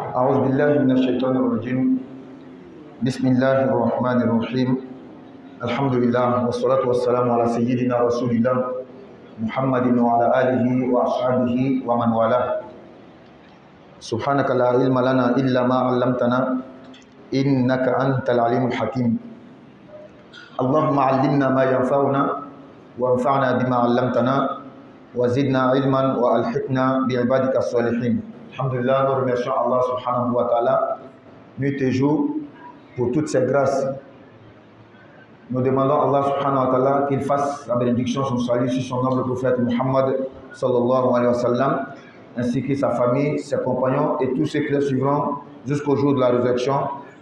أعوذ بالله من الشيطان الرجيم بسم الله الرحمن الرحيم الحمد لله والصلاة والسلام على سيدنا رسول الله محمد وعلى آله وأصحابه ومن والاه سبحانك لا علم لنا إلا ما علمتنا إنك أنت العليم الحكيم اللهم علمنا ما ينفعنا وانفعنا بما علمتنا وزدنا علما وألحقنا بعبادك الصالحين. Alhamdulillah, nous remercions Allah subhanahu wa ta'ala, nuit et jour, pour toutes ses grâces. Nous demandons à Allah subhanahu wa ta'ala qu'il fasse la bénédiction, son salut sur son noble prophète Muhammad sallallahu alayhi wa sallam, ainsi que sa famille, ses compagnons et tous ceux qui les suivront jusqu'au jour de la résurrection,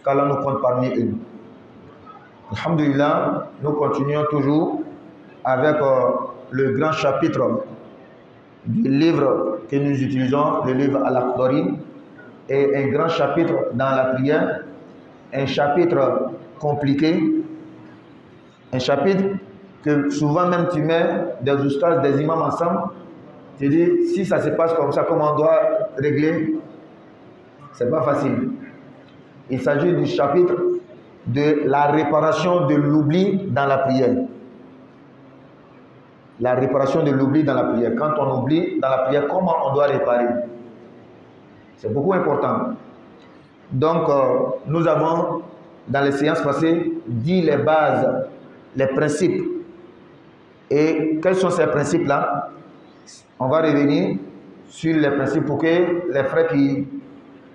qu'Allah nous compte parmi eux. Alhamdulillah, nous continuons toujours avec le grand chapitre du livre que nous utilisons, le livre Al-Akhdari, et un grand chapitre dans la prière, un chapitre compliqué, un chapitre que souvent même tu mets des ustads, des imams ensemble, tu dis si ça se passe comme ça, comment on doit régler? C'est pas facile. Il s'agit du chapitre de la réparation de l'oubli dans la prière. La réparation de l'oubli dans la prière. Quand on oublie dans la prière, comment on doit réparer? C'est beaucoup important. Donc, nous avons, dans les séances passées, dit les bases, les principes. Et quels sont ces principes-là? On va revenir sur les principes pour que les frères qui,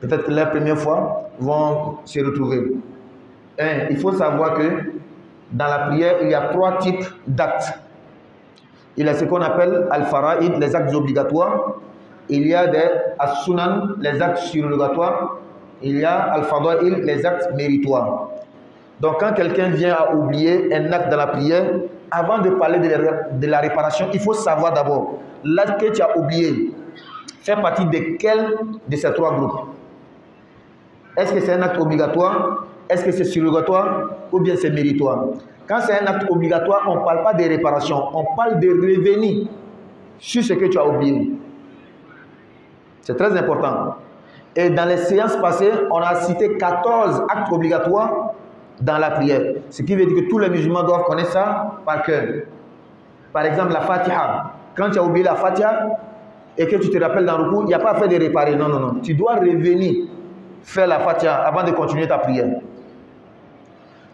peut-être la première fois, vont se retrouver. Il faut savoir que dans la prière, il y a 3 types d'actes. Il y a ce qu'on appelle al-fara'id, les actes obligatoires. Il y a des as-sunan, les actes surrogatoires. Il y a al-fada'il, les actes méritoires. Donc quand quelqu'un vient à oublier un acte dans la prière, avant de parler de la réparation, il faut savoir d'abord, l'acte que tu as oublié fait partie de quel de ces 3 groupes? Est-ce que c'est un acte obligatoire? Est-ce que c'est surrogatoire? Ou bien c'est méritoire? Quand c'est un acte obligatoire, on ne parle pas de réparation, on parle de revenir sur ce que tu as oublié. C'est très important. Et dans les séances passées, on a cité 14 actes obligatoires dans la prière. Ce qui veut dire que tous les musulmans doivent connaître ça par cœur. Par exemple, la Fatiha. Quand tu as oublié la Fatiha et que tu te rappelles dans le coup, il n'y a pas à faire de réparer. Non, non, non. Tu dois revenir faire la Fatiha avant de continuer ta prière.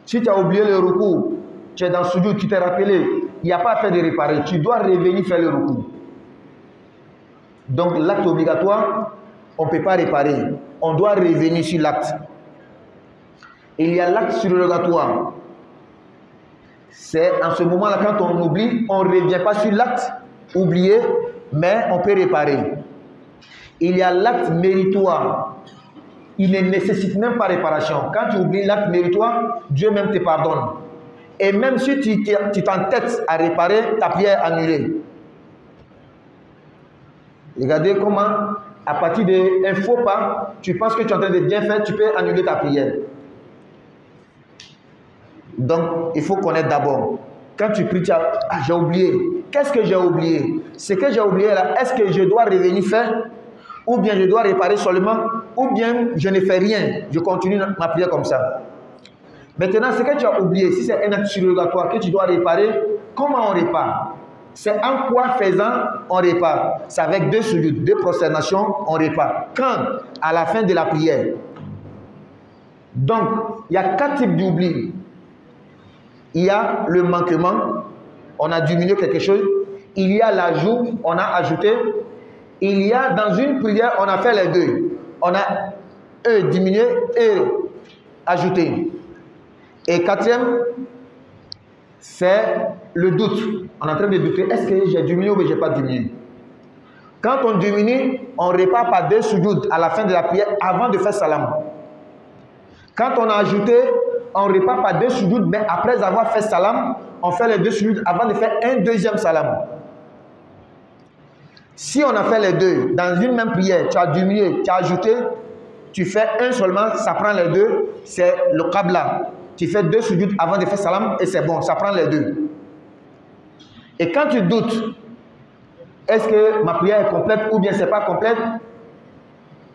Si tu as oublié le ruku, tu es dans le sujoud, tu t'es rappelé, il n'y a pas à faire de réparer. Tu dois revenir faire le ruku. Donc l'acte obligatoire, on ne peut pas réparer. On doit revenir sur l'acte. Il y a l'acte surrogatoire. C'est en ce moment-là, quand on oublie, on ne revient pas sur l'acte oublié, mais on peut réparer. Il y a l'acte méritoire. Il ne nécessite même pas réparation. Quand tu oublies l'acte méritoire, Dieu même te pardonne. Et même si tu t'entêtes à réparer, ta prière est annulée. Regardez comment, à partir d'un faux pas, tu penses que tu es en train de bien faire, tu peux annuler ta prière. Donc, il faut connaître d'abord. Quand tu pries, tu as j'ai oublié. Qu'est-ce que j'ai oublié? Ce que j'ai oublié là, est-ce que je dois revenir faire? Ou bien je dois réparer seulement, ou bien je ne fais rien, je continue ma prière comme ça. Maintenant, ce que tu as oublié, si c'est un acte surrogatoire que tu dois réparer, comment on répare? C'est en quoi faisant on répare? C'est avec 2 sujoud, 2 prosternations, on répare. Quand? À la fin de la prière. Donc, il y a 4 types d'oubli. Il y a le manquement, on a diminué quelque chose. Il y a l'ajout, on a ajouté. Il y a dans une prière, on a fait les 2. On a diminué et ajouté. Et 4e, c'est le doute. On est en train de douter, est-ce que j'ai diminué ou je n'ai pas diminué? Quand on diminue, on répare par 2 sujoud à la fin de la prière avant de faire salam. Quand on a ajouté, on répare par 2 sujoud, mais après avoir fait salam, on fait les 2 sujoud avant de faire un 2e salam. Si on a fait les 2, dans une même prière, tu as diminué, tu as ajouté, tu fais un seulement, ça prend les 2, c'est le qabla. Tu fais 2 sujoud avant de faire salam et c'est bon, ça prend les 2. Et quand tu doutes, est-ce que ma prière est complète ou bien c'est pas complète?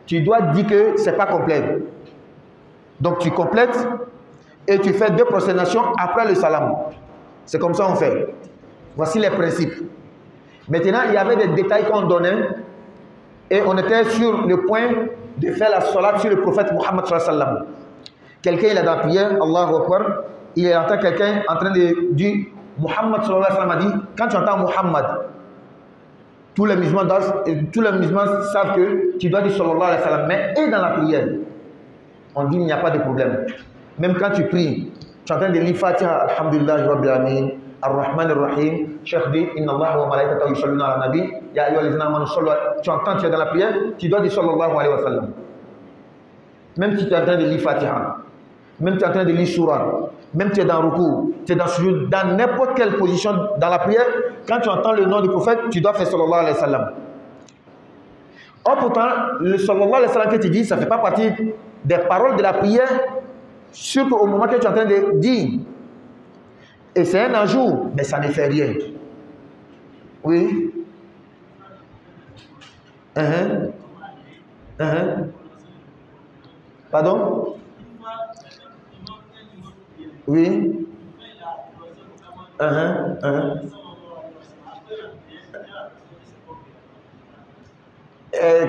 tu dois dire que ce n'est pas complet. Donc tu complètes et tu fais 2 prosternations après le salam. C'est comme ça qu'on fait. Voici les principes. Maintenant, il y avait des détails qu'on donnait et on était sur le point de faire la salat sur le prophète Muhammad sallallahu alayhi wa sallam. Quelqu'un il est dans la prière, Allahu Akbar, il entend quelqu'un en train de dire Muhammad sallallahu alayhi wa sallam a dit, quand tu entends Muhammad, tous les musulmans savent que tu dois dire sallallahu alayhi wa sallam, mais et dans la prière, on dit il n'y a pas de problème. Même quand tu pries, tu es en train de lire Fatiha, Alhamdulillah, Rabbil Alamin, Ar-Rahman Ar-Rahim, Cheikh dit, Inna Allah wa malaikatahu yusalluna ala nabi, Ya ayyuhallazina amanu sallu, tu entends, tu es dans la prière, tu dois dire sallallahu alayhi wa sallam. Même si tu es en train de lire Fatiha, même si tu es en train de lire Surah, même si tu es dans Ruku, tu es dans n'importe quelle position dans la prière, quand tu entends le nom du prophète, tu dois faire sallallahu alayhi wa sallam. Or pourtant, le sallallahu alayhi wa sallam que tu dis, ça ne fait pas partie des paroles de la prière, surtout au moment que tu es en train de dire. Et c'est un ajout, mais ça ne fait rien. Oui. Pardon? Oui.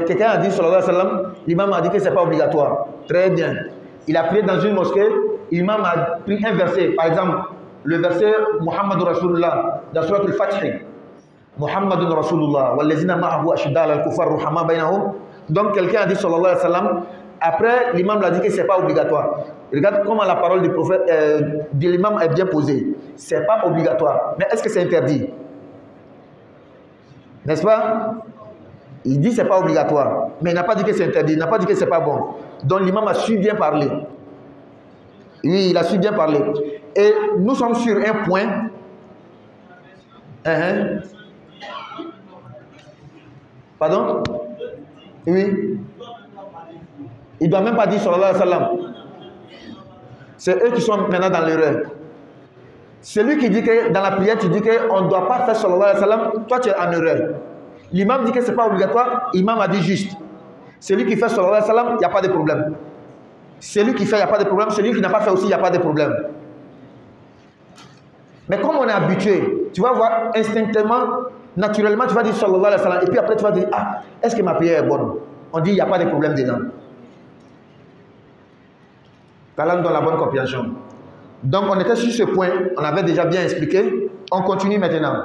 Quelqu'un a dit, sallallahu alayhi wa sallam, l'imam a dit que ce n'est pas obligatoire. Très bien. Il a prié dans une mosquée, l'imam a pris un verset, par exemple, le verset Muhammad Rasulullah, dans Surat al-Fatih. Muhammad Rasulullah, wallazina ma'ahu ashidda al-kufar ruhama bainahum. Donc quelqu'un a dit, sallallahu alayhi wa sallam, après l'imam l'a dit que ce n'est pas obligatoire. Regarde comment la parole du prophète, de l'imam est bien posée. Ce n'est pas obligatoire. Mais est-ce que c'est interdit? N'est-ce pas? Il dit que ce n'est pas obligatoire. Mais il n'a pas dit que c'est interdit. Il n'a pas dit que ce n'est pas bon. Donc l'imam a su bien parler. Oui, il a su bien parler. Et nous sommes sur un point. Pardon? Oui. Il ne doit même pas dire sallallahu alayhi wa sallam. C'est eux qui sont maintenant dans l'erreur. Celui qui dit que dans la prière, tu dis qu'on ne doit pas faire sallallahu alayhi wa sallam, toi tu es en erreur. L'imam dit que ce n'est pas obligatoire, l'imam a dit juste. Celui qui fait sallallahu alayhi wa sallam, il n'y a pas de problème. Celui qui fait, il n'y a pas de problème. Celui qui n'a pas fait aussi, il n'y a pas de problème. Mais comme on est habitué, tu vas voir instinctivement, naturellement, tu vas dire sallallahu alayhi wa sallam. Et puis après, tu vas dire, ah, est-ce que ma prière est bonne? On dit, il n'y a pas de problème dedans. Qu'Allah nous donne la bonne compréhension. Donc, on était sur ce point, on avait déjà bien expliqué. On continue maintenant.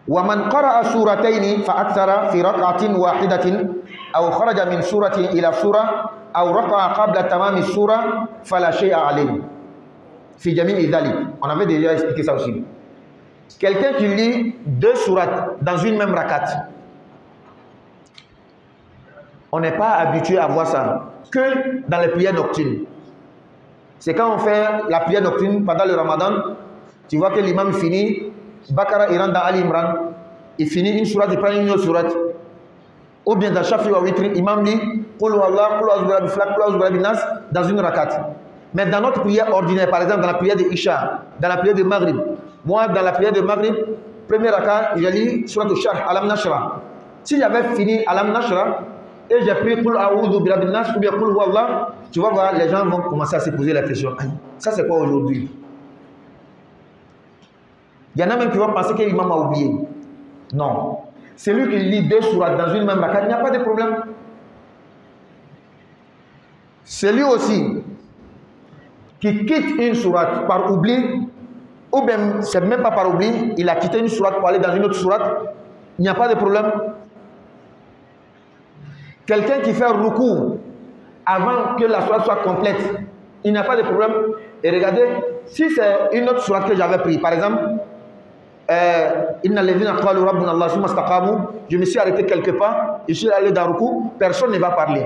وَمَنْ قَرَأَ سُورَتَيْنِ فَأَكْثَرَ فِي رَكْعَةٍ وَاحِدَةٍ أَوْ خَرَجَ مِنْ سُورَةٍ إِلَى سُورَةٍ أَوْ رَكَعَ قَبْلَ تَمَامِ السُّورَةِ فَلَا شَيْءَ عَلَيْهِ فِي جَمِيعِ ذَلِكَ. On avait déjà expliqué ça aussi. Quelqu'un qui lit 2 sourates dans une même rakat, on n'est pas habitué à voir ça que dans les prières nocturnes. C'est quand on fait la prière nocturne pendant le Ramadan, tu vois que l'imam finit, Bakara il rentre dans Ali Imran, il finit une sourate, il prend une autre sourate. Ou bien dans Shafi wa Witri, l'imam lit Qul huwallah, Qul a'udhu birabbil falaq, Qul a'udhu birabbin nas dans une rakat. Mais dans notre prière ordinaire, par exemple dans la prière de Isha, dans la prière de Maghrib, moi dans la prière de Maghrib, première rakat, j'ai lu sourate al-Sharh, Alam Nashra. Si j'avais fini Alam Nashra, et j'ai pris Qul a'udhu birabbin nas ou bien Qul huwallah, tu vas voir, les gens vont commencer à se poser la question. Ça c'est quoi aujourd'hui? Il y en a même qui vont penser que l'imam a oublié. Non. Celui qui lit 2 sourates dans une même rakat, il n'y a pas de problème. Celui aussi qui quitte une sourate par oubli, ou bien c'est même pas par oubli, il a quitté une sourate pour aller dans une autre sourate, il n'y a pas de problème. Quelqu'un qui fait ruku avant que la sourate soit complète, il n'y a pas de problème. Et regardez, si c'est une autre sourate que j'avais pris, par exemple, je me suis arrêté quelque part, je suis allé dans ruku, personne ne va parler.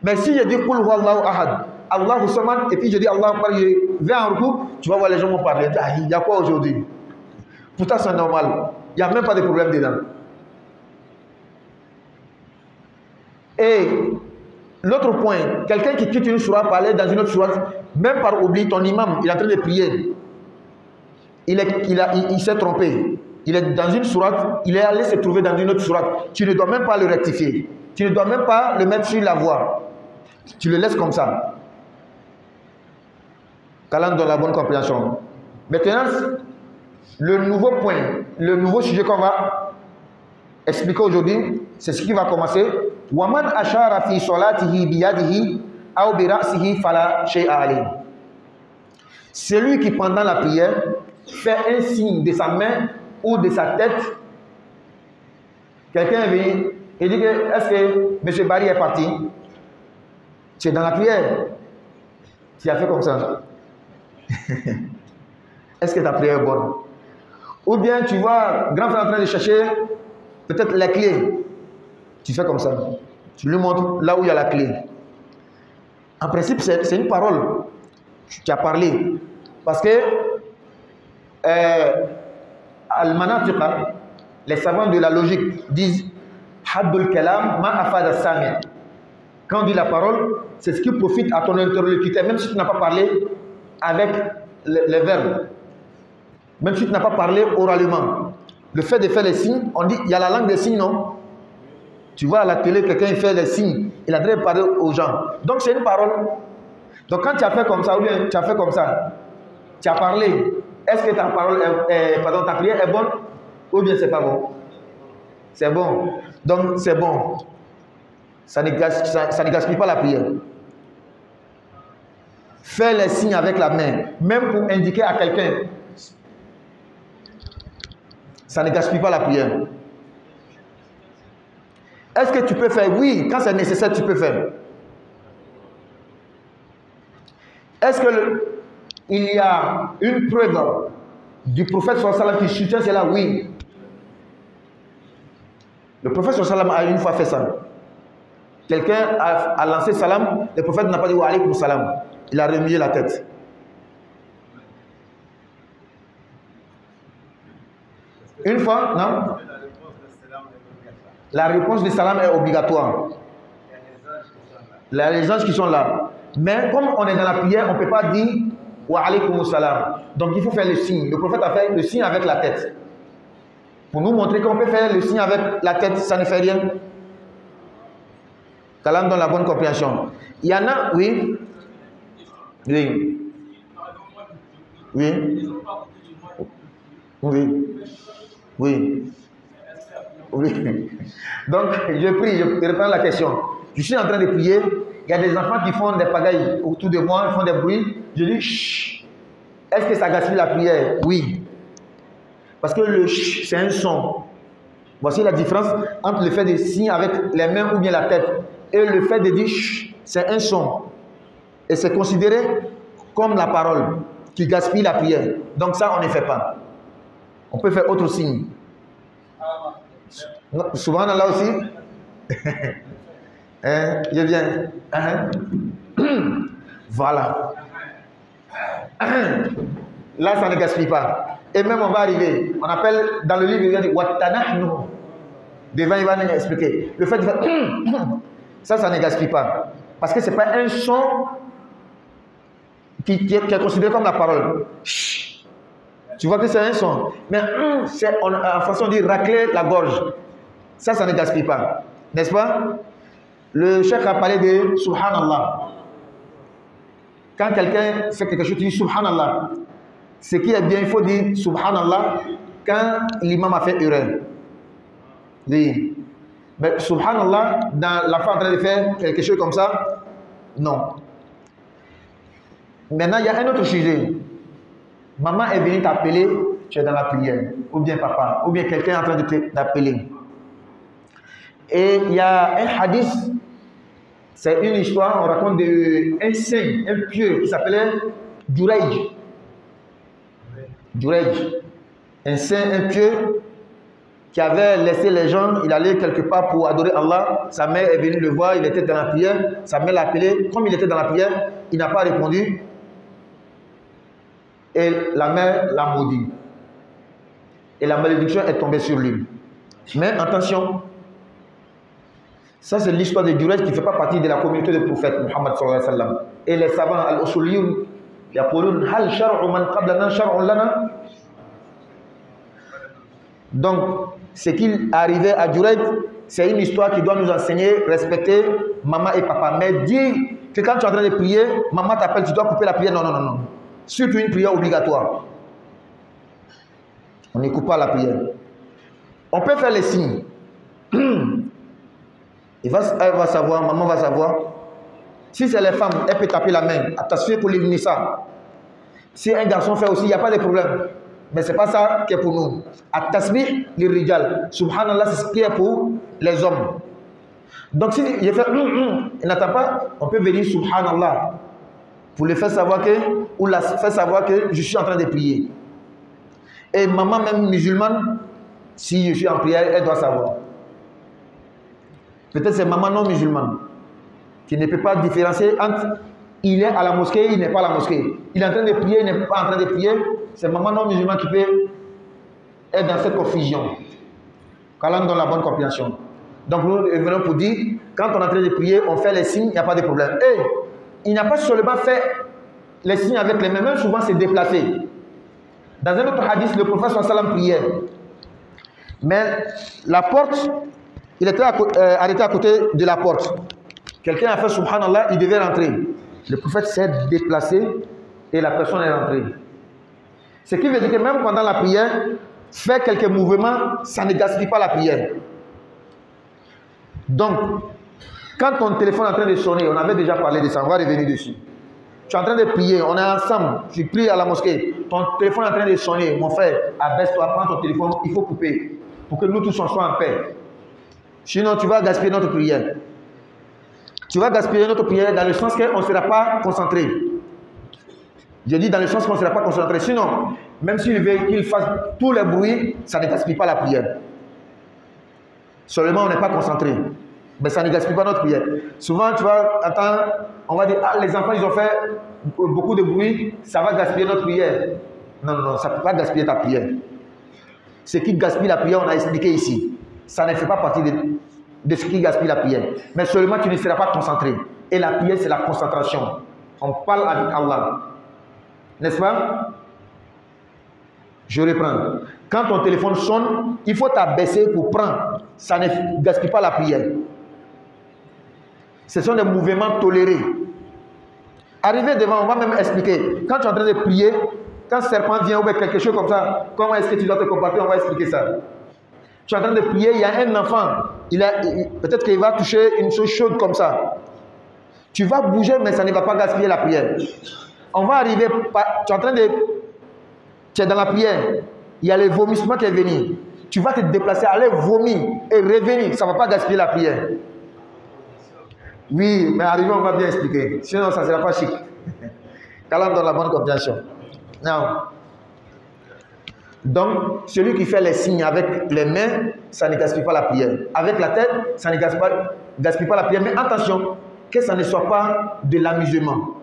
Mais si je dis Qul huwallahu ahad, Allahu samad, et puis je dis Allahu akbar, je vais en ruku, tu vas voir les gens vont parler. Il y a quoi aujourd'hui? Pourtant c'est normal, il n'y a même pas de problème dedans. Et l'autre point, quelqu'un qui quitte une sourate pour aller dans une autre sourate, même par oubli, ton imam, il est en train de prier. Il s'est trompé. Il est dans une sourate, il est allé se trouver dans une autre sourate. Tu ne dois même pas le rectifier. Tu ne dois même pas le mettre sur la voie. Tu le laisses comme ça. Qu'Allah donne la bonne compréhension. Maintenant, le nouveau point, le nouveau sujet qu'on va expliquer aujourd'hui, c'est ce qui va commencer. Waman ashara fi salatihi biyadihi aw bi ra'sihi fala shay'a alayhi. Celui qui pendant la prière fait un signe de sa main ou de sa tête. Quelqu'un vient et dit que est-ce que M. Barry est parti? Tu es dans la prière. Tu as fait comme ça. Est-ce que ta prière est bonne? Ou bien tu vois grand frère en train de chercher peut-être la clé. Tu fais comme ça. Tu lui montres là où il y a la clé. En principe, c'est une parole. Tu as parlé. Parce que Al-Manatiqa, les savants de la logique disent Haddul Kalam ma afada sami. Quand on dit la parole, c'est ce qui profite à ton interlocuteur, même si tu n'as pas parlé avec les verbes. Même si tu n'as pas parlé oralement. Le fait de faire les signes, on dit, il y a la langue des signes, non? Tu vois à la télé, quelqu'un fait les signes, il a adresse parler aux gens. Donc c'est une parole. Donc quand tu as fait comme ça, ou bien tu as fait comme ça, tu as parlé, est-ce que ta parole, ta prière est bonne? Ou bien c'est pas bon? C'est bon. Donc c'est bon. Ça ne gaspille pas la prière. Fais les signes avec la main, même pour indiquer à quelqu'un. Ça ne gaspille pas la prière. Est-ce que tu peux faire? Oui, quand c'est nécessaire, tu peux faire. Est-ce qu'il y a une preuve du prophète sallallahu alayhi wa sallam qui soutient cela? Oui. Le prophète sallallahu alayhi wa sallam a une fois fait ça. Quelqu'un a lancé salam, le prophète n'a pas dit wa alaykum salam. Il a remué la tête. Une fois, non? La réponse du salam est obligatoire. Il y a les anges qui sont là. Mais comme on est dans la prière, on ne peut pas dire wa alaykum salam. Donc il faut faire le signe. Le prophète a fait le signe avec la tête. Pour nous montrer qu'on peut faire le signe avec la tête, ça ne fait rien. Qu'Allah donne la bonne compréhension. Il y en a, oui. Oui. Oui. Oui. Oui. Oui. Donc, je prie, je reprends la question. Je suis en train de prier. Il y a des enfants qui font des pagailles autour de moi, ils font des bruits. Je dis, chut. Est-ce que ça gaspille la prière? Oui. Parce que le chut, c'est un son. Voici la différence entre le fait de signer avec les mains ou bien la tête et le fait de dire chut, c'est un son. Et c'est considéré comme la parole qui gaspille la prière. Donc ça, on ne fait pas. On peut faire autre signe. Subhanallah aussi. Je viens. Voilà. Là, ça ne gaspille pas. Et même on va arriver. On appelle dans le livre, il dit Wattanahnu. Devant, il va nous expliquer. Le fait de faire ça ne gaspille pas. Parce que ce n'est pas un son qui est considéré comme la parole. Tu vois que c'est un son. Mais en français, on dit racler la gorge. Ça ne gaspille pas. N'est-ce pas? Le cheikh a parlé de Subhanallah. Quand quelqu'un fait quelque chose, tu dis Subhanallah. Ce qui est bien, il faut dire Subhanallah quand l'imam a fait erreur. Oui. Mais Subhanallah, dans la fin en train de faire quelque chose comme ça, non. Maintenant, il y a un autre sujet. Maman est venue t'appeler, tu es dans la prière. Ou bien papa, ou bien quelqu'un est en train de t'appeler. Et il y a un hadith, c'est une histoire, on raconte d'un saint, un pieux qui s'appelait Jurayj. Jurayj. Un saint, un pieux qui avait laissé les gens, il allait quelque part pour adorer Allah. Sa mère est venue le voir, il était dans la prière. Sa mère l'a appelé. Comme il était dans la prière, il n'a pas répondu. Et la mère l'a maudit. Et la malédiction est tombée sur lui. Mais attention, ça c'est l'histoire de Jurayj qui ne fait pas partie de la communauté du prophète Muhammad sallallahu alayhi wa sallam. Et les savants al-usuliyun, yaqulun hal shar'u man qablana shar'un lana. Donc, ce qui arrivait à Jurayj, c'est une histoire qui doit nous enseigner, respecter maman et papa. Mais dire que quand tu es en train de prier, maman t'appelle, tu dois couper la prière. Non, non, non, non. Surtout une prière obligatoire. On ne coupe pas la prière. On peut faire les signes. Elle va savoir, maman va savoir. Si c'est les femmes, elle peut taper la main. Attention pour l'éliminer ça. Si un garçon fait aussi, il n'y a pas de problème. Mais ce n'est pas ça qui est pour nous. At-tasbih li rijal. Subhanallah, c'est ce qui est pour les hommes. Donc si il fait il n'attend pas, on peut venir Subhanallah pour le faire savoir que, ou la faire savoir que je suis en train de prier. Et maman même musulmane, si je suis en prière, elle doit savoir. Peut-être c'est maman non musulmane qui ne peut pas différencier entre il est à la mosquée, il n'est pas à la mosquée. Il est en train de prier, il n'est pas en train de prier. C'est maman non musulmane qui peut être dans cette confusion. Qu'Allah nous donne la bonne compréhension. Donc nous venons pour dire, quand on est en train de prier, on fait les signes, il n'y a pas de problème. Et il n'a pas seulement fait les signes avec les mains, même souvent c'est déplacé. Dans un autre hadith, le prophète sallallahu alayhi wa sallam priait. Mais la porte, il était arrêté à côté de la porte. Quelqu'un a fait subhanallah, il devait rentrer. Le prophète s'est déplacé et la personne est rentrée. Ce qui veut dire que même pendant la prière, faire quelques mouvements, ça ne gaspille pas la prière. Donc, quand ton téléphone est en train de sonner, on avait déjà parlé de ça, on va revenir dessus. Tu es en train de prier, on est ensemble, tu pries à la mosquée, ton téléphone est en train de sonner, mon frère, abaisse-toi, prends ton téléphone, il faut couper, pour que nous tous on soit en paix. Sinon, tu vas gaspiller notre prière. Tu vas gaspiller notre prière dans le sens qu'on ne sera pas concentré. Je dis dans le sens qu'on ne sera pas concentré. Sinon, même s'il veut qu'il fasse tous les bruits, ça ne gaspille pas la prière. Seulement, on n'est pas concentré. Mais ça ne gaspille pas notre prière. Souvent, tu vas attendre, on va dire, ah, les enfants, ils ont fait beaucoup de bruit, ça va gaspiller notre prière. Non, non, non, ça ne peut pas gaspiller ta prière. Ce qui gaspille la prière, on a expliqué ici. Ça ne fait pas partie de ce qui gaspille la prière. Mais seulement, tu ne seras pas concentré. Et la prière, c'est la concentration. On parle avec Allah. N'est-ce pas? Je reprends. Quand ton téléphone sonne, il faut t'abaisser pour prendre. Ça ne gaspille pas la prière. Ce sont des mouvements tolérés. Arrivé devant, on va même expliquer. Quand tu es en train de prier, quand un serpent vient ou quelque chose comme ça, comment est-ce que tu dois te comporter? On va expliquer ça. Tu es en train de prier, il y a un enfant. Peut-être qu'il va toucher une chose chaude comme ça. Tu vas bouger, mais ça ne va pas gaspiller la prière. On va arriver, tu es en train de... Tu es dans la prière, il y a le vomissement qui est venu. Tu vas te déplacer, aller vomir et revenir. Ça ne va pas gaspiller la prière. Oui, mais arrivé, on va bien expliquer. Sinon, ça ne sera pas chic. Qu'Allah donne la bonne compréhension. Non. Donc, celui qui fait les signes avec les mains, ça ne gaspille pas la prière. Avec la tête, ça ne gaspille pas la prière. Mais attention, que ça ne soit pas de l'amusement.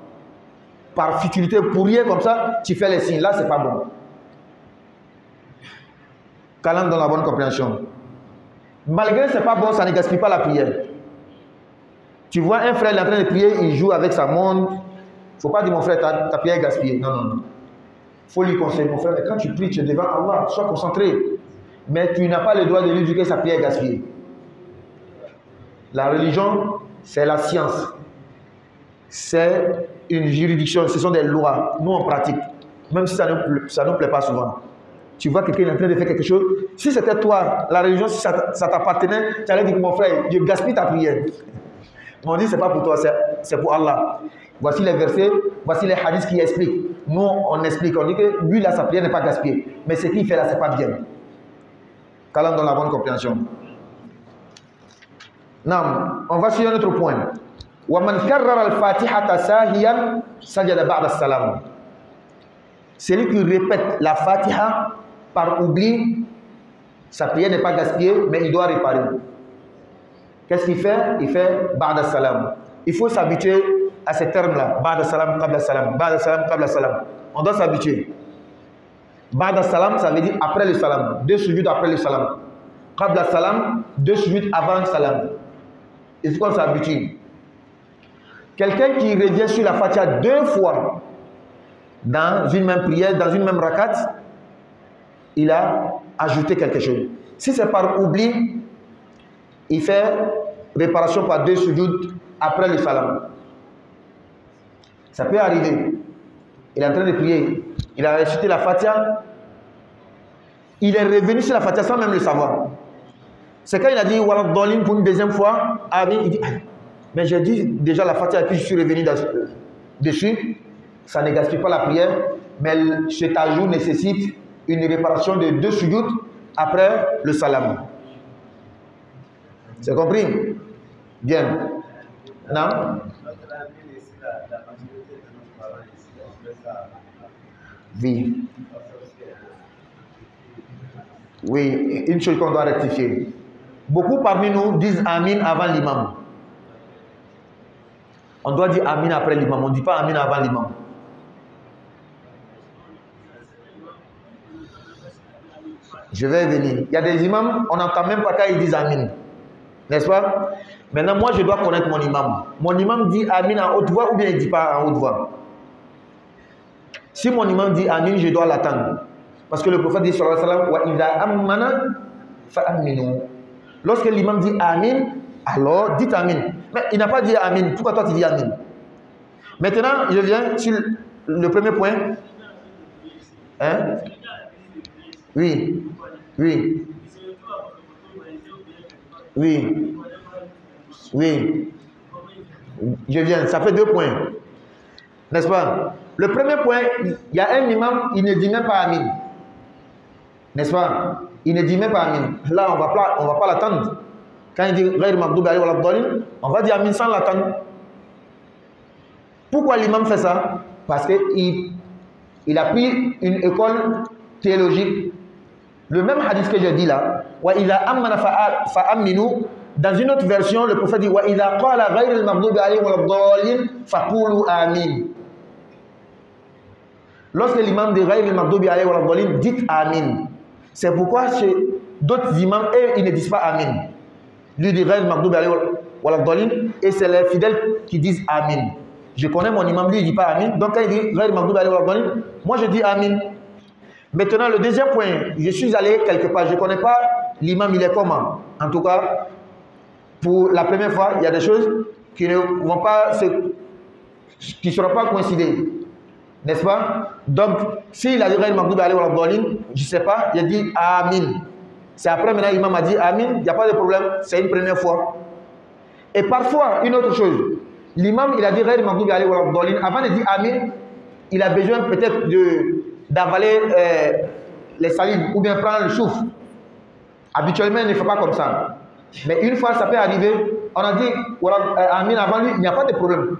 Par futilité, pour rien comme ça, tu fais les signes. Là, ce n'est pas bon. Qu'Allah donne la bonne compréhension. Malgré que ce n'est pas bon, ça ne gaspille pas la prière. Tu vois un frère, il est en train de prier, il joue avec sa montre. Il ne faut pas dire, mon frère, ta prière est gaspillée. Non, non, non. Il faut lui conseiller, mon frère, mais quand tu pries, tu es devant Allah, sois concentré. Mais tu n'as pas le droit de lui dire que sa prière est gaspillée. La religion, c'est la science. C'est une juridiction, ce sont des lois. Nous, on pratique. Même si ça ne nous plaît pas souvent. Tu vois quelqu'un est en train de faire quelque chose. Si c'était toi, la religion, si ça t'appartenait, tu allais dire, mon frère, je gaspille ta prière. Mais on dit, ce n'est pas pour toi, c'est pour Allah. Voici les versets, voici les hadiths qui expliquent. Nous, on explique, on dit que lui, là, sa prière n'est pas gaspillée. Mais ce qu'il fait là, ce n'est pas bien. Qu'Allah donne la bonne compréhension. Non, on va sur un autre point. وَمَنْ كَرَّرَ الْفَاتِحَةَ سَاهِيًا سَجَدَ بَعْدَ السَّلَامِ. Celui qui répète la Fatiha par oubli, sa prière n'est pas gaspillée, mais il doit réparer. Qu'est-ce qu'il fait? Il fait Ba'da Salam. Il faut s'habituer à ces termes-là. Ba'da Salam, Qabla Salam. Ba'da Salam, Qabla Salam. On doit s'habituer. Ba'da Salam, ça veut dire après le Salam. 2 sujoud après le Salam. Qabla Salam, 2 sujoud avant le Salam. Il faut qu'on s'habitue. Quelqu'un qui revient sur la Fatiha 2 fois dans une même prière, dans une même rakat, il a ajouté quelque chose. Si c'est par oubli, il fait réparation par 2 sujoud après le salam. Ça peut arriver. Il est en train de prier. Il a récité la Fatiha. Il est revenu sur la Fatiha sans même le savoir. C'est quand il a dit Walad Dolin pour une deuxième fois. Il dit mais j'ai dit déjà la Fatiha et puis je suis revenu dessus. Ça ne gaspille pas la prière. Mais cet ajout nécessite une réparation de 2 sujoud après le salam. C'est compris? Bien. Non? Oui. Oui, une chose qu'on doit rectifier. Beaucoup parmi nous disent Amin avant l'imam. On doit dire Amin après l'imam. On ne dit pas Amin avant l'imam. Je vais venir. Il y a des imams, on n'entend même pas quand ils disent Amin. N'est-ce pas? Maintenant, moi, je dois connaître mon imam. Mon imam dit Amin en haute voix ou bien il ne dit pas en haute voix. Si mon imam dit Amin, je dois l'attendre. Parce que le prophète dit sallallahu alayhi wa sallam, wa idha ammana fa aminu. Lorsque l'imam dit Amin, alors dites Amin. Mais il n'a pas dit Amin. Pourquoi toi tu dis Amin? Maintenant, je viens sur le premier point. Hein? Oui. Oui. Oui. Oui. Je viens. Ça fait 2 points. N'est-ce pas? Le premier point, il y a un imam, il ne dit même pas Amin. N'est-ce pas? Il ne dit même pas Amin. Là, on ne va pas l'attendre. Quand il dit Ghayr Maghdoubi alayhim wa lad-dallin, on va dire Amin sans l'attendre. Pourquoi l'imam fait ça? Parce qu'il a pris une école théologique. Le même hadith que j'ai dit là, wa idha ammana fa aminu. Dans une autre version, le prophète dit wa idha qala Ghayr Maghdoubi alayhim wa lad-dallin faqulu amin. Lorsque l'imam dit Ghayr Maghdoubi alayhim wa lad-dallin, dites Amin. C'est pourquoi chez d'autres imams, eux, ils ne disent pas Amin. Lui dit Ghayr Maghdoubi alayhim wa lad-dallin et c'est les fidèles qui disent Amin. Je connais mon imam, lui, il ne dit pas Amin. Donc quand il dit Ghayr Maghdoubi alayhim wa lad-dallin, moi je dis Amin. Maintenant, le deuxième point, je suis allé quelque part, je ne connais pas l'imam, il est comment. En tout cas, pour la première fois, il y a des choses qui ne vont pas qui ne seront pas coïncider. N'est-ce pas? Donc, s'il a dit Ghayr Maghdoubi alayhim wa lad-dallin, je ne sais pas, il a dit Amin. C'est après maintenant l'imam a dit Amin, il n'y a pas de problème, c'est une première fois. Et parfois, une autre chose, l'imam il a dit Ghayr Maghdoubi alayhim wa lad-dallin, avant de dire Amin, il a besoin peut-être d'avaler les salives ou bien prendre le souffle. Habituellement, il ne fait pas comme ça. Mais une fois, ça peut arriver, on a dit Amin avant lui, il n'y a pas de problème.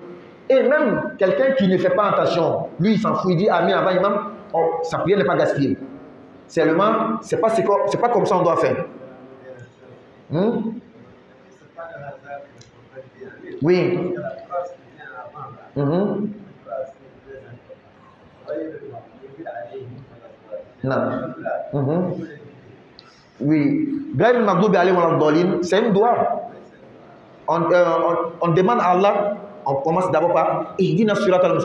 Et même quelqu'un qui ne fait pas attention, lui il s'en fout, il dit Amin avant l'imam, sa prière n'est pas gaspillée. Seulement, c'est pas comme ça on doit faire. Oui. Non. Oui. Ghayr Maghdoubi alayhim wa lad-dallin, c'est une doua. On demande à Allah, on commence d'abord par Ihdina siratal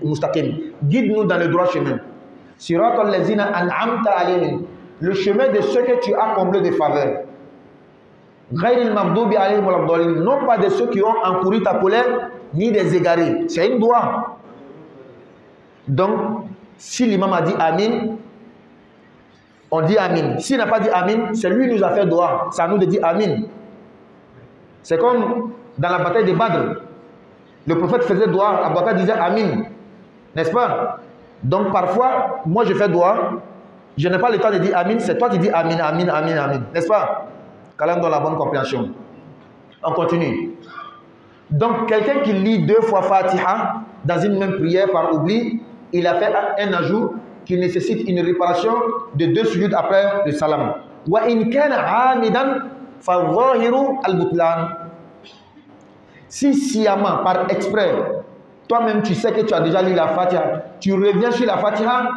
mustaqim. Guide-nous dans le droit chemin. Siratal lazina an'amta alayhim. Le chemin de ceux que tu as comblé de faveurs. Ghayr Maghdoubi alayhim wa lad-dallin. Non pas de ceux qui ont encouru ta colère, ni des égarés. C'est une doua. Donc, si l'imam a dit Amin, on dit Amin. S'il n'a pas dit Amin, c'est lui qui nous a fait doua. C'est à nous de dire Amin. C'est comme dans la bataille de Badr. Le prophète faisait doua, Abu Bakr disait Amin. N'est-ce pas? Donc parfois, moi je fais doua, je n'ai pas le temps de dire Amin, c'est toi qui dis Amin, Amin, Amin, Amin. N'est-ce pas? Qu'Allah donne la bonne compréhension. On continue. Donc quelqu'un qui lit 2 fois Fatiha dans une même prière par oubli, il a fait un ajout qui nécessite une réparation de 2 sujoud après le salam. Wa in kana amidan fa zahiru al-butlan. Si sciemment, par exprès, toi-même tu sais que tu as déjà lu la Fatiha, tu reviens sur la Fatiha,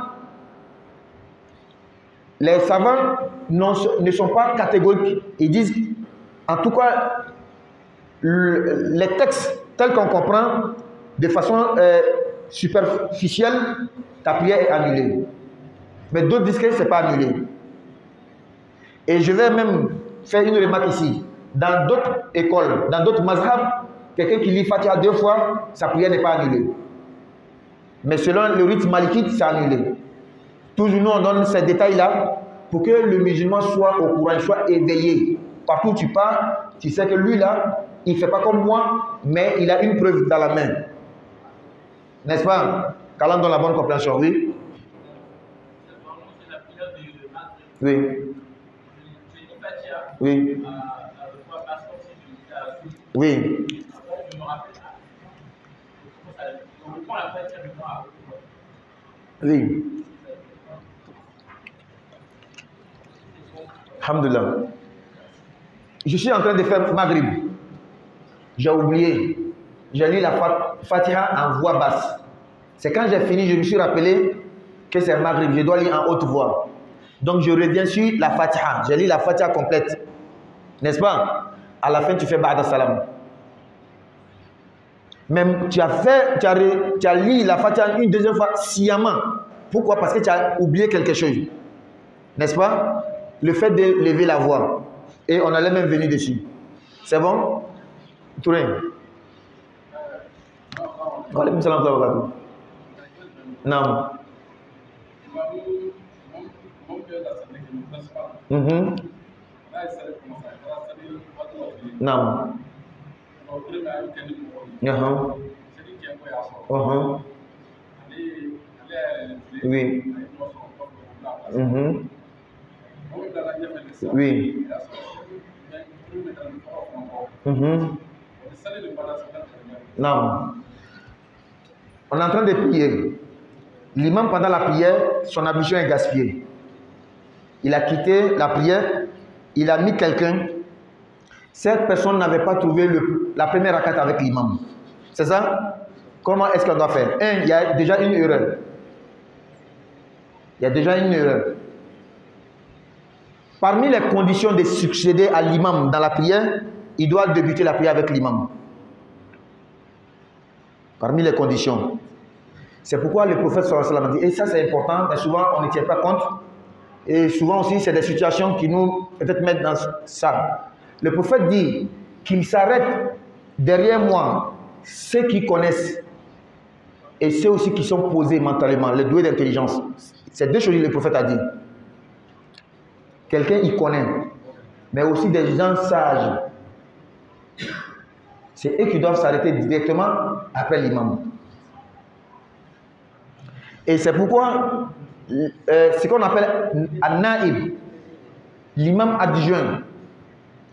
les savants ne sont pas catégoriques. Ils disent, en tout cas, les textes tels qu'on comprend de façon superficielle, ta prière est annulée. Mais d'autres disent que ce n'est pas annulé. Et je vais même faire une remarque ici. Dans d'autres écoles, dans d'autres mazhab, quelqu'un qui lit Fatiha 2 fois, sa prière n'est pas annulée. Mais selon le rite malikite, c'est annulé. Toujours nous, on donne ces détails-là pour que le musulman soit au courant, il soit éveillé. Partout où tu pars, tu sais que lui là, il ne fait pas comme moi, mais il a une preuve dans la main. N'est-ce pas? Qu'Allah donne la bonne compréhension, oui. Oui. Oui. Oui. Oui. Alhamdulillah. Je suis en train de faire Maghrib. J'ai oublié. J'ai lu la Fatiha en voix basse. C'est quand j'ai fini, je me suis rappelé que c'est Maghrib. Je dois lire en haute voix. Donc je reviens sur la Fatiha. J'ai lu la Fatiha complète. N'est-ce pas? À la fin, tu fais Ba'da Salam. Même tu as lu la Fatiha une deuxième fois sciemment. Pourquoi? Parce que tu as oublié quelque chose. N'est-ce pas? Le fait de lever la voix. Et on allait même venir dessus. C'est bon? Touré. Alaykoum salam wa rahmatullah. Non. Non. Oui. Oui. Non. On est en train de prier. L'imam, pendant la prière, son ablution est gaspillée. Il a quitté la prière, il a mis quelqu'un. Cette personne n'avait pas trouvé la première rakat avec l'imam. C'est ça? Comment est-ce qu'on doit faire? Il y a déjà une erreur. Il y a déjà une erreur. Parmi les conditions de succéder à l'imam dans la prière, il doit débuter la prière avec l'imam. Parmi les conditions. C'est pourquoi le prophète sallallahu alayhi wa sallam a dit, et ça c'est important, mais souvent on ne tient pas compte. Et souvent aussi c'est des situations qui nous peut-être mettent dans ça. Le prophète dit qu'il s'arrête derrière moi, ceux qui connaissent et ceux aussi qui sont posés mentalement, les doués d'intelligence. C'est deux choses que le prophète a dit. Quelqu'un il connaît, mais aussi des gens sages. C'est eux qui doivent s'arrêter directement après l'imam. Et c'est pourquoi ce qu'on appelle un naïb, l'imam adjoint,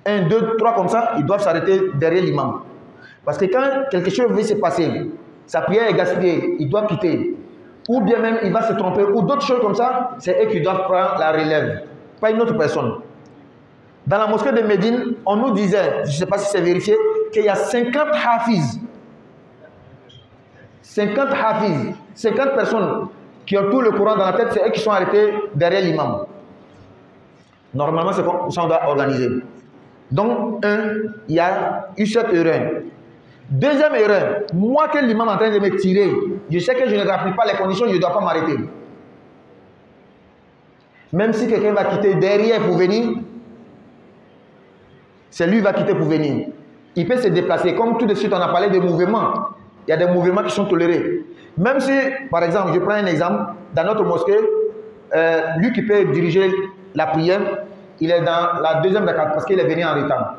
1, 2, 3 comme ça, ils doivent s'arrêter derrière l'imam. Parce que quand quelque chose veut se passer, sa prière est gaspillée, il doit quitter. Ou bien même il va se tromper, ou d'autres choses comme ça, c'est eux qui doivent prendre la relève, pas une autre personne. Dans la mosquée de Médine, on nous disait, je ne sais pas si c'est vérifié, qu'il y a 50 hafiz. 50 hafiz, 50 personnes qui ont tout le Coran dans la tête, c'est eux qui sont arrêtés derrière l'imam. Normalement, c'est comme ça qu'on doit organiser. Donc, il y a eu cette erreur. Deuxième erreur, moi que l'imam est en train de me tirer, je sais que je ne remplis pas les conditions, je ne dois pas m'arrêter. Même si quelqu'un va quitter derrière pour venir, c'est lui qui va quitter pour venir. Il peut se déplacer. Comme tout de suite, on a parlé de mouvements. Il y a des mouvements qui sont tolérés. Même si, par exemple, je prends un exemple, dans notre mosquée, lui qui peut diriger la prière, il est dans la deuxième rakat parce qu'il est venu en retard.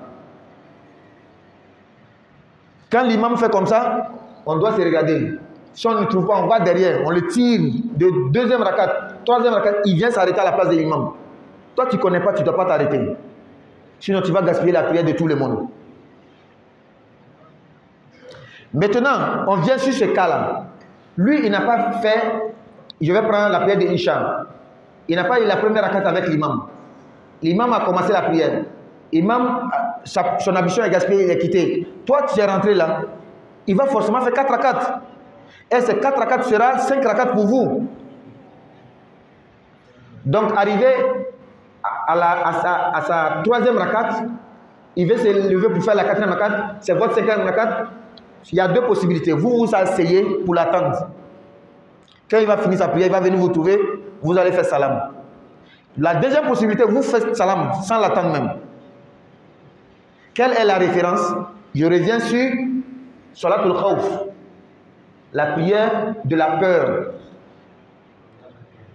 Quand l'imam fait comme ça, on doit se regarder. Si on ne trouve pas, on va derrière, on le tire de deuxième rakat, troisième rakat, il vient s'arrêter à la place de l'imam. Toi, tu ne connais pas, tu ne dois pas t'arrêter. Sinon, tu vas gaspiller la prière de tout le monde. Maintenant, on vient sur ce cas-là. Lui, il n'a pas fait, je vais prendre la prière de Isha. Il n'a pas eu la première rakat avec l'imam. L'imam a commencé la prière. L'imam, son ambition est gaspillée, il est quitté. Toi, tu es rentré là. Il va forcément faire 4 rakats. Et ces 4 rakats sera 5 rakats pour vous. Donc, arrivé à sa troisième rakat, il veut se lever pour faire la quatrième rakat. C'est votre cinquième rakat. Il y a deux possibilités. Vous vous asseyez pour l'attendre. Quand il va finir sa prière, il va venir vous trouver. Vous allez faire salam. La deuxième possibilité, vous faites salam sans l'attendre même. Quelle est la référence? Je reviens sur Salatul Khawf, la prière de la peur.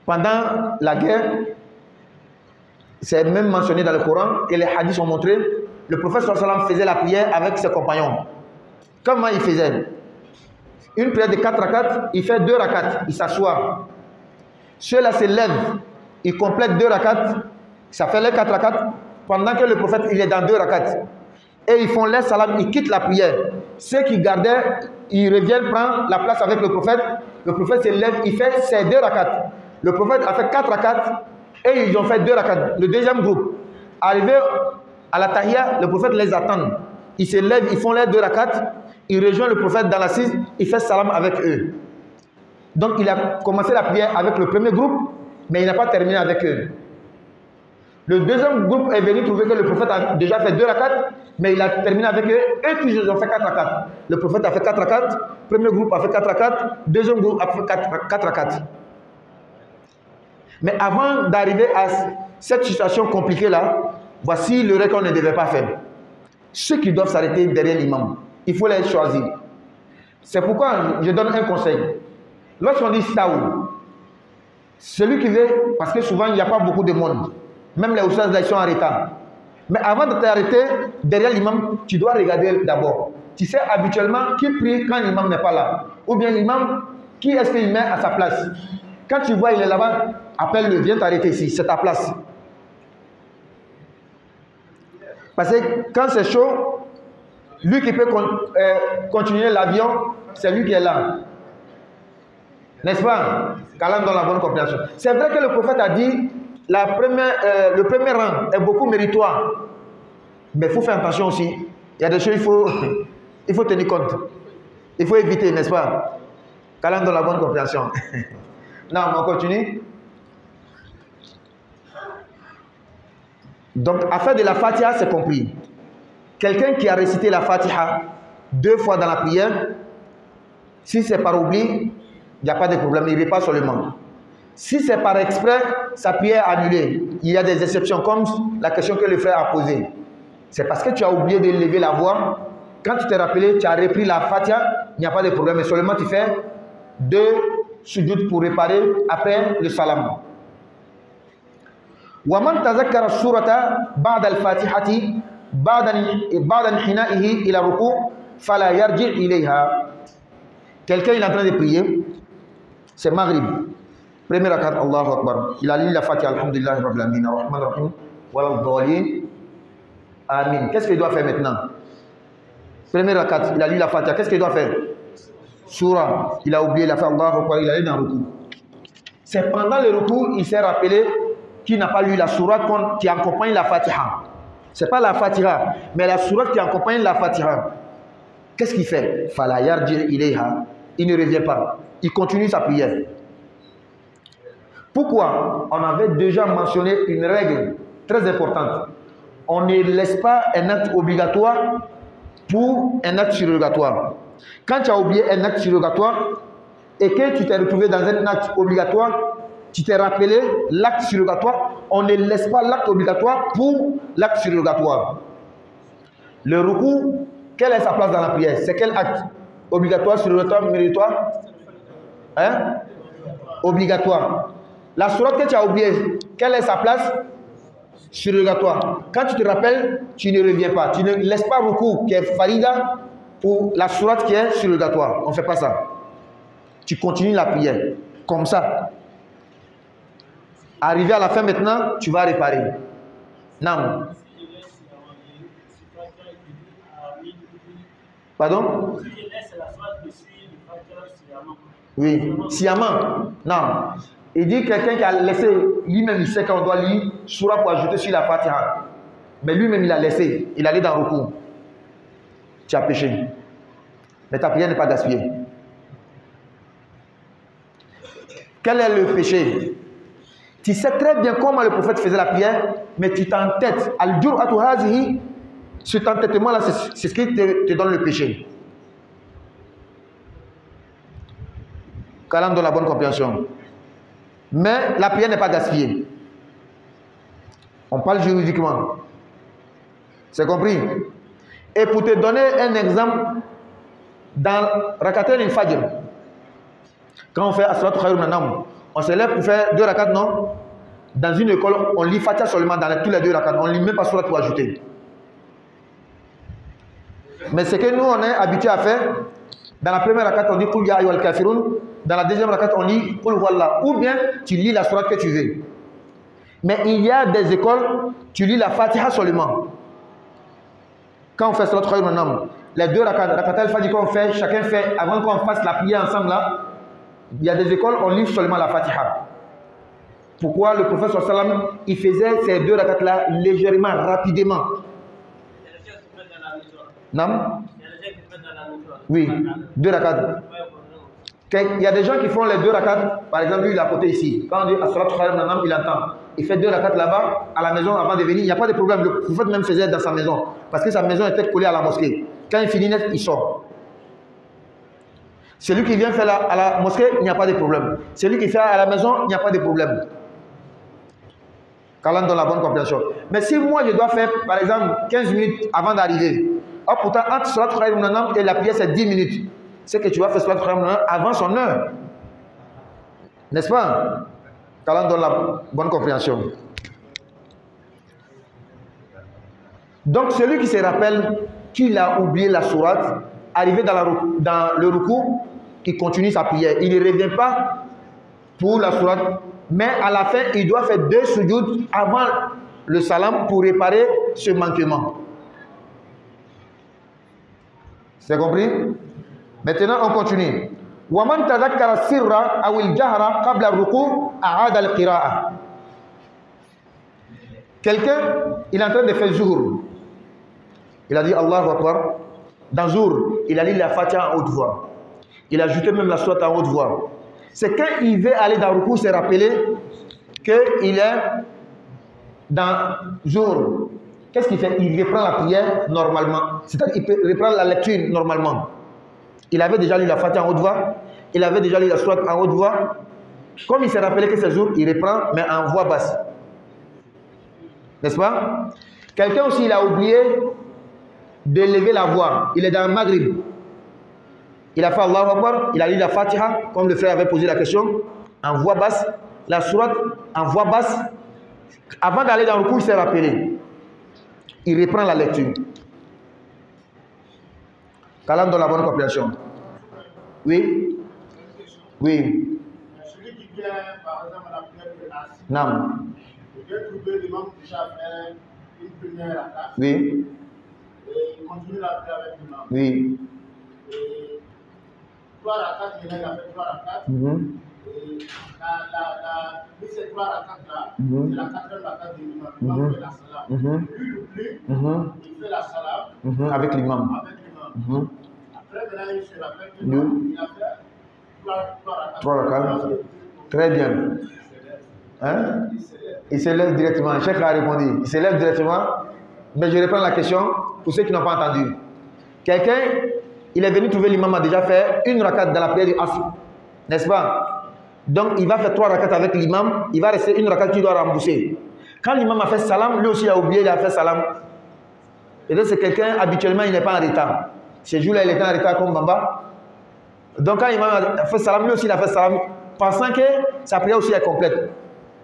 Pendant la guerre, c'est même mentionné dans le Coran et les hadiths ont montré, le prophète sallallahu alayhi wa sallam faisait la prière avec ses compagnons. Comment il faisait? Une prière de 4 rakats, il fait 2 rakats, il s'assoit. Ceux-là se lèvent, ils complètent 2 rakats, ça fait les 4 rakats, pendant que le prophète il est dans 2 rakats. Et ils font les salam, ils quittent la prière. Ceux qui gardaient, ils reviennent prendre la place avec le prophète se lève, il fait ses 2 rakats. Le prophète a fait 4 rakats et ils ont fait 2 rakats. Le deuxième groupe, arrivé à la tahiyya, le prophète les attend. Ils se lèvent, ils font les 2 rakats, ils rejoignent le prophète dans l'assise, il fait salam avec eux. Donc il a commencé la prière avec le premier groupe, mais il n'a pas terminé avec eux. Le deuxième groupe est venu trouver que le prophète a déjà fait 2 rakats, mais il a terminé avec eux, et puis ils ont fait 4 rakats. Le prophète a fait 4 rakats, premier groupe a fait 4 rakats, deuxième groupe a fait 4 rakats. Mais avant d'arriver à cette situation compliquée là, voici le règle qu'on ne devait pas faire. Ceux qui doivent s'arrêter derrière l'imam, il faut les choisir. C'est pourquoi je donne un conseil. Lorsqu'on dit staou, celui qui veut, parce que souvent il n'y a pas beaucoup de monde, même les oustaz ils sont en retard. Mais avant de t'arrêter derrière l'imam, tu dois regarder d'abord. Tu sais habituellement qui prie quand l'imam n'est pas là. Ou bien l'imam, qui est-ce qu'il met à sa place? Quand tu vois il est là-bas, appelle-le, viens t'arrêter ici, c'est ta place. Parce que quand c'est chaud, lui qui peut continuer l'avion, c'est lui qui est là. N'est-ce pas? Qu'Allah donne la bonne compréhension. C'est vrai que le prophète a dit le premier rang est beaucoup méritoire. Mais il faut faire attention aussi. Il y a des choses il faut tenir compte. Il faut éviter, n'est-ce pas? Qu'Allah donne la bonne compréhension. Non, on continue. Donc, à faire de la Fatiha, c'est compris. Quelqu'un qui a récité la Fatiha 2 fois dans la prière, si c'est par oubli, il n'y a pas de problème, il ne répare seulement. Si c'est par exprès, sa prière est annulée. Il y a des exceptions, comme la question que le frère a posée. C'est parce que tu as oublié de lever la voix. Quand tu t'es rappelé, tu as repris la Fatiha, il n'y a pas de problème, mais seulement tu fais 2 sujoud pour réparer après le salam. وَمَنْ تَذَكَّرَ السُّورَةَ بَعْدَ الْفَاتِحَةِ بَعْدَ انْحِنَائِهِ إِلَى الرُّكُوعِ فَلَا يَرْجِعْ إِلَيْهَا. Quelqu'un il est en train de prier, c'est Maghrib. Premier rakat, Allahu Akbar. Il a lu la Fatiha, Alhamdulillah, Rabbil Alamin, Ar-Rahman Ar-Rahim, Wal-Dhalin. Amin. Qu'est-ce qu'il doit faire maintenant? Premier rakat, il a lu la Fatiha. Qu'est-ce qu'il doit faire? Surah. Il a oublié, il a fait Allahu Akbar, il a lu dans le ruku. C'est pendant le ruku, il s'est rappelé qu'il n'a pas lu la surah qui accompagne la Fatiha. Ce n'est pas la Fatiha, mais la surah qui accompagne la Fatiha. Qu'est-ce qu'il fait? Fala yarji ilayha. Il ne revient pas. Il continue sa prière. Pourquoi? On avait déjà mentionné une règle très importante. On ne laisse pas un acte obligatoire pour un acte surrogatoire. Quand tu as oublié un acte surrogatoire et que tu t'es retrouvé dans un acte obligatoire, tu t'es rappelé l'acte surrogatoire, on ne laisse pas l'acte obligatoire pour l'acte surrogatoire. Le ruku, quelle est sa place dans la prière? C'est quel acte? Obligatoire, surrogatoire, méritoire? Hein? Obligatoire. La sourate que tu as oubliée, quelle est sa place? Surrogatoire. Quand tu te rappelles, tu ne reviens pas. Tu ne laisses pas ruku qui est farida pour la sourate qui est surrogatoire. On ne fait pas ça. Tu continues la prière. Comme ça. Arrivé à la fin maintenant, tu vas réparer. Non. Pardon? Oui. Sciemment. Non. Il dit quelqu'un qui a laissé, lui-même il sait qu'on doit lire surah pour ajouter sur la Fatiha. Mais lui-même il a laissé. Il allait dans le recours. Tu as péché. Mais ta prière n'est pas gaspillée. Quel est le péché? Tu sais très bien comment le prophète faisait la prière, mais tu t'entêtes. Al-jur'atu hazihi, cet entêtement-là, c'est ce qui te donne le péché. Qu'Allah donne la bonne compréhension. Mais la prière n'est pas gaspillée. On parle juridiquement. C'est compris? Et pour te donner un exemple, dans Rakatain al-Fajr, quand on fait As-Salatu Khayrun min an-Nawm, on se lève pour faire 2 rakats, non? Dans une école, on lit Fatiha seulement dans tous les 2 rakats, on ne lit même pas Surat pour ajouter. Mais ce que nous on est habitué à faire, dans la première rakat on dit Qul ya ayyuhal kafirun, dans la deuxième rakat on lit Qul huwallah, ou bien tu lis la sourate que tu veux. Mais il y a des écoles, tu lis la Fatiha seulement. Quand on fait Salat Khayrun min an-Nawm, les 2 rakat al-Fajr qu'on fait, chacun fait, avant qu'on fasse la prière ensemble là, il y a des écoles, on lit seulement la Fatiha. Pourquoi le prophète sallallahu alayhi wa sallam, il faisait ces 2 rakat là légèrement, rapidement. Non? Oui, 2 rakats. Il y a des gens qui font les 2 rakats, par exemple, lui il est à côté ici. Quand on dit As-Salatu Khayrun min an-Nawm, il entend. Il fait 2 rakats là-bas, à la maison, avant de venir. Il n'y a pas de problème. Le prophète même faisait dans sa maison. Parce que sa maison était collée à la mosquée. Quand il finit net, il sort. Celui qui vient faire à la mosquée, il n'y a pas de problème. Celui qui fait à la maison, il n'y a pas de problème. Qu'Allah donne la bonne compréhension. Mais si moi je dois faire, par exemple, 15 minutes avant d'arriver, oh, pourtant, entre Salatu Khayrun min an-Nawm et la prière, c'est 10 minutes. C'est que tu vas faire Salatu Khayrun min an-Nawm avant son heure. N'est-ce pas? Qu'Allah donne la bonne compréhension. Donc, celui qui se rappelle qu'il a oublié la sourate, arrivé dans le ruku, il continue sa prière. Il ne revient pas pour la sourate, mais à la fin, il doit faire 2 sujouds avant le salam pour réparer ce manquement. C'est compris? Maintenant, on continue. وَمَنْ تَذَكَّرَ السِّرَّ أَوِ الْجَهْرَ قَبْلَ الرُّكُوعِ أَعَادَ الْقِرَاءَةَ. Quelqu'un, il est en train de faire Zuhr. Il a dit Allahu Akbar. Dans Zuhr, il a lu la Fatiha en haute voix. Il a ajouté même la sourate en haute voix. C'est quand il veut aller dans le ruku, c'est rappelé qu'il est dans Zuhr. Qu'est-ce qu'il fait? Il reprend la prière normalement. C'est-à-dire qu'il reprend la lecture normalement. Il avait déjà lu la Fatiha en haute voix. Il avait déjà lu la sourate en haute voix. Comme il s'est rappelé que c'est Zuhr, il reprend, mais en voix basse. N'est-ce pas? Quelqu'un aussi, il a oublié d'élever la voix. Il est dans le Maghrib. Il a fait Allahu Akbar, il a lu la Fatiha, comme le frère avait posé la question, en voix basse. La sourate en voix basse. Avant d'aller dans le cours, il s'est rappelé. Il reprend la lecture. Qu'Allah donne la bonne compréhension. Oui? Oui. Celui qui vient, par exemple, à la prière de l'Asr. Non. Il vient trouver l'imam déjà fait une première attaque. Oui. Et il continue la prière avec l'imam. Oui. Et 3 rakats, il a fait 3 rakats. Et ces 3 rakats-là, c'est la 4e rakat de l'imam. L'imam fait la salam. Lui, il oublie, il fait la salam Avec l'imam. Après, maintenant, il se rappelle qu'il a fait 3 rakats. Très bien. Hein? Il se lève directement. Le chef a répondu. Il se lève directement. Mais je reprends la question pour ceux qui n'ont pas entendu. Quelqu'un, il est venu trouver l'imam a déjà fait 1 rakat dans la prière du Asr. N'est-ce pas? Donc il va faire 3 rakats avec l'imam. Il va rester 1 rakat qu'il doit rembourser. Quand l'imam a fait salam, lui aussi a oublié, il a fait salam. Et là, c'est quelqu'un, habituellement, il n'est pas en retard. Ce jour-là, il était en retard comme Bamba. Donc quand l'imam a fait salam, lui aussi il a fait salam, pensant que sa prière aussi est complète.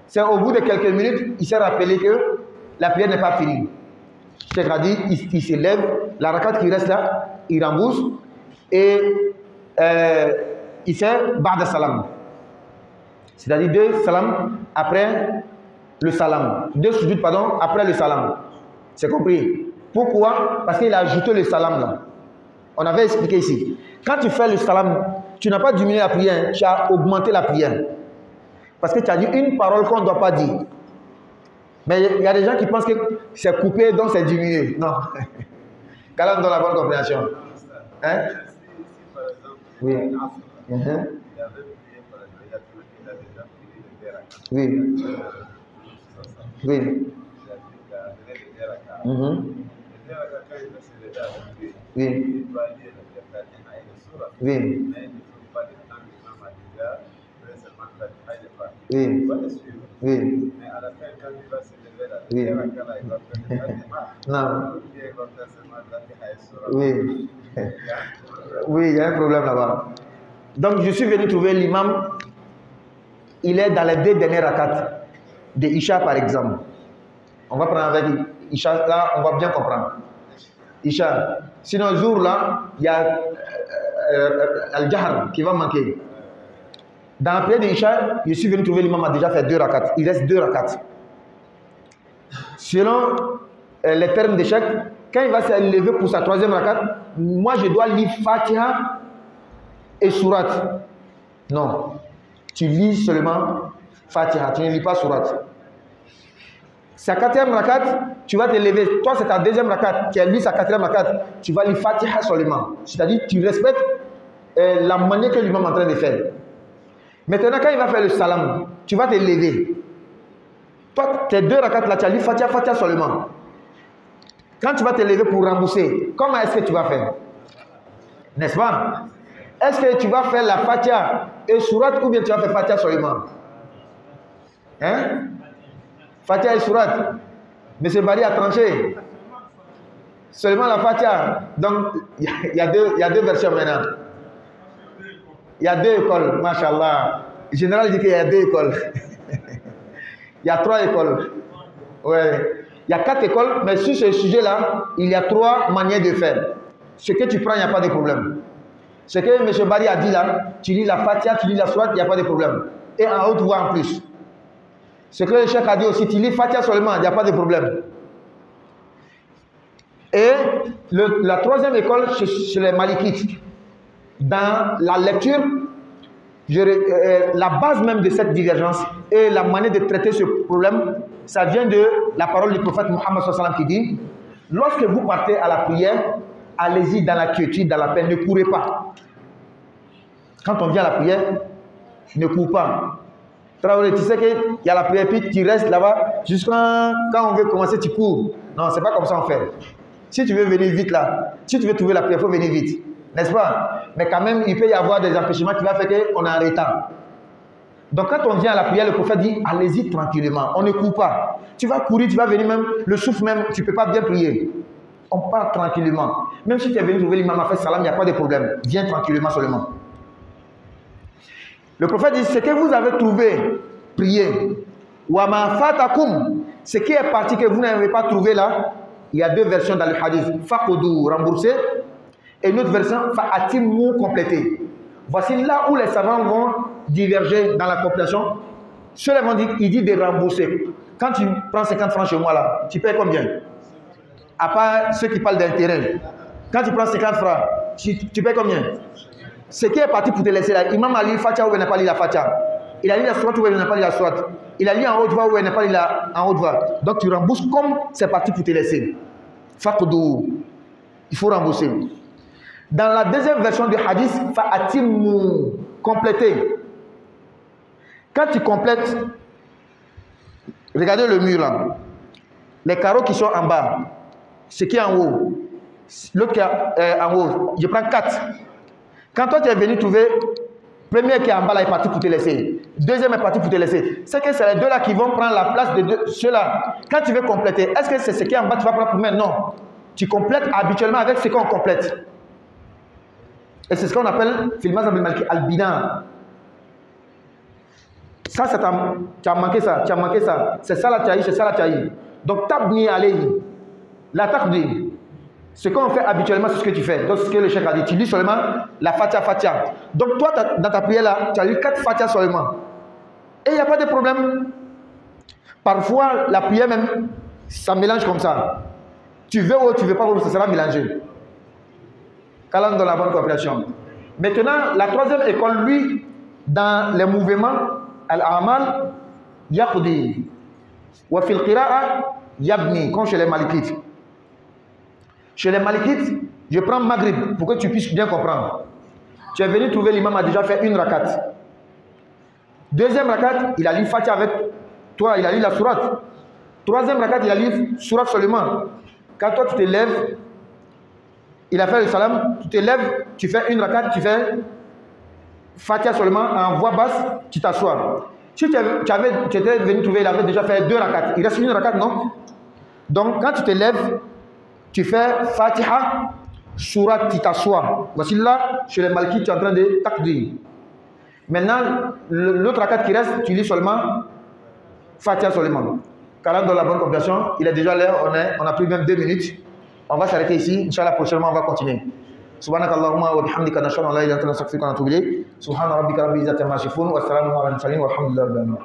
C'est au bout de quelques minutes, il s'est rappelé que la prière n'est pas finie. Cheikh a dit, il se lève, la rakat qui reste là, il rembourse et il fait ba'da salam. C'est-à-dire 2 salam après le salam. 2 sujud, pardon, après le salam. C'est compris? Pourquoi? Parce qu'il a ajouté le salam là. On avait expliqué ici. Quand tu fais le salam, tu n'as pas diminué la prière, tu as augmenté la prière. Parce que tu as dit une parole qu'on ne doit pas dire. Mais il y a des gens qui pensent que c'est coupé, donc c'est diminué. Non. Qu'Allah donne la bonne compréhension. Hein? Oui. Oui. Oui. Oui. Oui. Oui. Oui. Mais à la fin, quand il va se lever, Oui. Non. Oui. Oui, il y a un problème là-bas. Donc, je suis venu trouver l'imam. Il est dans les 2 dernières rakats de Isha, par exemple. On va prendre avec Isha, là, on va bien comprendre. Isha. Sinon, jour là, il y a Al-Jahr qui va manquer. Dans la prière de Isha, je suis venu trouver l'imam a déjà fait 2 rakats. Il reste 2 rakats. Selon les termes d'échec, quand il va se lever pour sa 3e rakat, moi je dois lire Fatiha et Surat. Non. Tu lis seulement Fatiha, tu ne lis pas Surat. Sa 4e rakat, tu vas te lever. Toi, c'est ta 2e rakat qui a lu sa 4e rakat. Tu vas lire Fatiha seulement. C'est-à-dire, tu respectes la manière que l'imam est en train de faire. Maintenant, quand il va faire le salam, tu vas te lever. Toi, tes 2 rakats là, tu as lu Fatiha, Fatiha seulement. Quand tu vas te lever pour rembourser, comment est-ce que tu vas faire? N'est-ce pas? Est-ce que tu vas faire la Fatiha et Surat ou bien tu vas faire Fatiha seulement? Hein? Fatiha et Surat. Monsieur Bari a tranché. Seulement la Fatiha. Donc, il y a deux versions maintenant. Il y a 2 écoles, mashallah. Le général dit qu'il y a 2 écoles. Il y a 3 écoles. Ouais. Il y a 4 écoles, mais sur ce sujet-là, il y a 3 manières de faire. Ce que tu prends, il n'y a pas de problème. Ce que M. Bari a dit là, tu lis la Fatiha, tu lis la Surat, il n'y a pas de problème. Et en haute voix en plus. Ce que le cheikh a dit aussi, tu lis Fatiha seulement, il n'y a pas de problème. Et la 3e école, chez les Malikites. Dans la lecture, la base même de cette divergence et la manière de traiter ce problème, ça vient de la parole du prophète Mohammed sallallahu alayhi wa sallam qui dit: lorsque vous partez à la prière, allez-y dans la quiétude, dans la paix, ne courez pas. Quand on vient à la prière, ne cours pas. Traoré, tu sais qu'il y a la prière, puis tu restes là-bas, jusqu'à quand on veut commencer, tu cours. Non, c'est pas comme ça on fait. Si tu veux venir vite là, si tu veux trouver la prière, il faut venir vite. N'est-ce pas? Mais quand même, il peut y avoir des empêchements qui vont faire qu'on est en retard. Donc quand on vient à la prière, le prophète dit: allez-y tranquillement, on ne court pas. Tu vas courir, tu vas venir même, le souffle même, tu ne peux pas bien prier. On part tranquillement. Même si tu es venu trouver l'imam a fait salam, il n'y a pas de problème. Viens tranquillement seulement. Le prophète dit: ce que vous avez trouvé, priez. Wa ma fatakum, ce qui est parti que vous n'avez pas trouvé là, il y a 2 versions dans le hadith. Faqoudou, remboursé. Et une autre version, fa'atimu, complété. Voici là où les savants vont diverger dans la complétion. Ceux-là vont dire, il dit de rembourser. Quand tu prends 50 francs chez moi là, tu payes combien? À part ceux qui parlent d'intérêt. Quand tu prends 50 francs, tu payes combien? Ce qui est parti pour te laisser là, Imam a lu Fatiha ou il n'a pas lu la Fatiha. Il a lu la Surat ou il n'a pas lu la Surat. Il a lu en haute voix ou il n'a pas lu en haute voix. Donc tu rembourses comme c'est parti pour te laisser. Faqdou. Il faut rembourser. Dans la 2e version du hadith, fa'atimu, compléter. Quand tu complètes, regardez le mur là. Les carreaux qui sont en bas, ce qui est en haut, l'autre qui est en haut, je prends 4. Quand toi tu es venu trouver, premier qui est en bas là est parti pour te laisser. 2e est parti pour te laisser. C'est que c'est les 2 là qui vont prendre la place de ceux-là. Quand tu veux compléter, est-ce que c'est ce qui est en bas que tu vas prendre pour maintenant? Non. Tu complètes habituellement avec ce qu'on complète. Et c'est ce qu'on appelle, filmaz al-bina. Ça, tu as manqué ça, tu as manqué ça. C'est ça la taï, c'est ça la taï. Donc, tabni alayhi. La taqdi. Ce qu'on fait habituellement, c'est ce que tu fais. Donc, c'est ce que le cheikh a dit. Tu lis seulement la Fatiha. Donc, toi, dans ta prière là, tu as lu 4 Fatiha seulement. Et il n'y a pas de problème. Parfois, la prière même, ça mélange comme ça. Tu veux ou tu ne veux pas, ça sera mélangé. Calant dans la bonne compréhension. Maintenant, la 3e école, lui, dans les mouvements, al-amal, yaqdi. Wa fil qira'a, yabni, comme chez les Malikites. Chez les Malikites, je prends Maghrib pour que tu puisses bien comprendre. Tu es venu trouver l'imam a déjà fait 1 rakat. 2e rakat, il a lu Fatiha avec toi, il a lu la Surat. 3e rakat, il a lu Surat seulement. Quand toi tu te lèves, il a fait le salam, tu te lèves, tu fais 1 rakat, tu fais Fatiha seulement en voix basse, tu t'assois. Si tu étais venu trouver, il avait déjà fait 2 rakats. Il reste 1 rakat, non? Donc quand tu te lèves, tu fais Fatiha, Surat, tu t'assois. Voici là, chez les Malkites, tu es en train de takdir. Maintenant, l'autre rakat qui reste, tu lis seulement Fatiha seulement. Car dans la bonne compréhension, il est déjà l'heure, on a plus même 2 minutes. On va s'arrêter ici. Inch'Allah, prochainement, on va continuer. سبحانك اللهم وبحمدك نشهد ان لا اله الا انت نستغفرك ونتوب اليك سبحان ربك رب العزه عما يصفون والسلام على المرسلين والحمد لله رب العالمين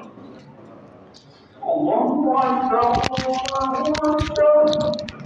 الله اكبر الله اكبر